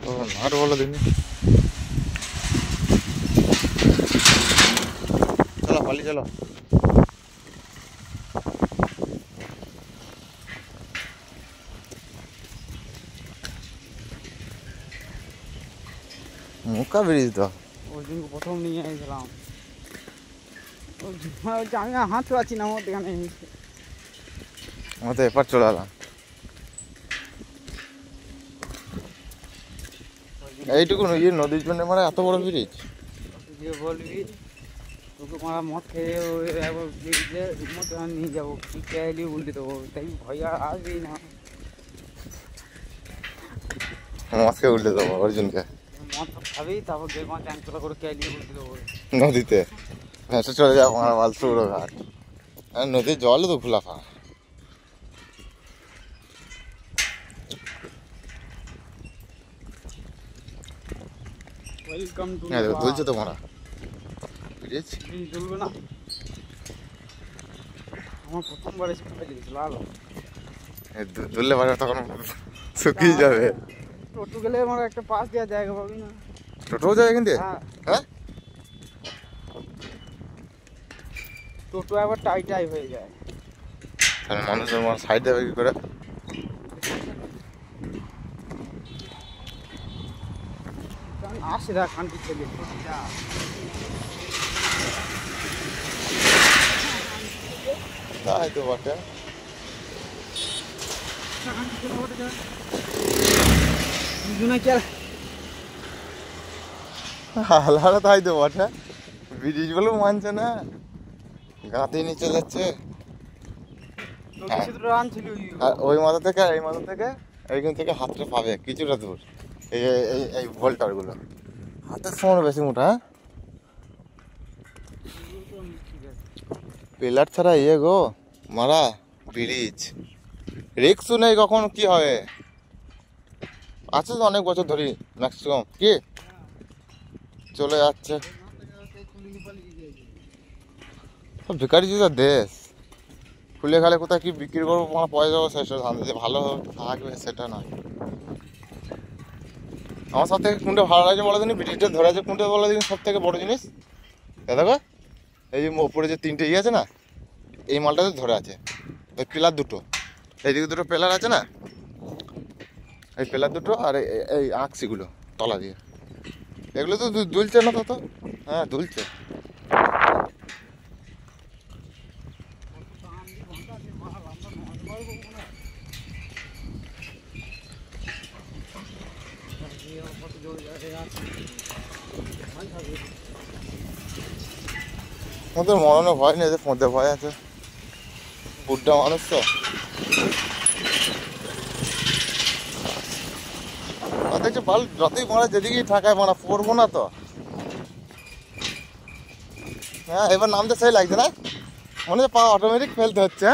ও আর বলো দিন, চলো পালি চলো। মুখা ব্রিজ তো ওই দিন প্রথম নিয়ে এসেছিলাম, আমি হাত পাচ্ছি না আমার এখানে। আমরা তো এপার চলে এলাম। এইটুকু ইয়ে নদীর জন্য মানে এত বড় ব্রিজ। যে বলবি তোকে মারা মদ খেয়ে ওই একবার ব্রিজে মদ নিয়ে যাবো, কি চাইলি উল্টে দেবো, তাই ভয় আর আসবেই না। মাছকে উল্টে দেবো অর্জুনকে। মদ খাবি তারপর যে কোনো ট্যাঙ্কলা করে চাইলি উল্টে দেবো নদীতে ভেসে চলে যাবো আমার বালসুড়ো ঘাট। আর নদীর জলও তো খোলাফা। ওয়েলকাম টু দুলছে তো মারা ব্রিজ। দুলবে না, আমার প্রথমবার এসে ফেলে দিয়েছিল আলো। দুললে পারে তখন শুকিয়ে যাবে। টোটো গেলে আমার একটা পাশ দেওয়ার জায়গা পাবি না। টোটোও যায় এখান দিয়ে? হ্যাঁ টোটো আবার টাই টাই হয়ে যায়, তাহলে মানুষের সাইড দেবে কি করে? আসে দেখ কান্টি ছেলে তাই তো বটে। আলাদা তাই তো বটে, ব্রিজ বলে মানছে না, গাঁতে নিচে যাচ্ছে। আর ওই মাথা থেকে এই মাথা থেকে এইখান থেকে হাতটা পাবে কিছুটা দূর, এই এই এই ভোল্টার গুলো হাতের সময় বেশি মোটা। হ্যাঁ পিলার ছাড়া ইয়ে গো মারা ব্রিজ, রিক্সও নেই কখন কি হবে। আছে তো অনেক বছর ধরি ম্যাক্সিমাম কি চলে যাচ্ছে। ভিকারি জিজার দেশ, খুলে খালে কোথায় কি বিক্রি করবো আমার পয়সা যাবো শেষ হয়ে যে ভালো থাকবে সেটা নয়। আমার সব থেকে কোনটা ভালো লাগছে বলো দিন, ব্রিজটা ধরে আছে কোনটা বলো দিন সব থেকে বড় জিনিস। দেখো এই যে ওপরে যে তিনটে ইয়ে আছে না, এই মালটাতে ধরে আছে ওই পিলার দুটো, এইদিকে দুটো পিলার আছে না, এই পিলার দুটো আর এই আঁকশিগুলো তলা দিয়ে, এগুলো তো দুলছে না তত। হ্যাঁ দুলছে। আমাদের মরণে ভয় নেই, এদের ফোঁতে ভয় আছে, বুড্ডা মানুষ তো। দেখছি ভালো যতই মারা যেদিকেই ঠাকায় মারা পড়বো না তো। হ্যাঁ এবার নামতে সেই লাগছে না, মনে হচ্ছে পা অটোমেটিক ফেলতে হচ্ছে।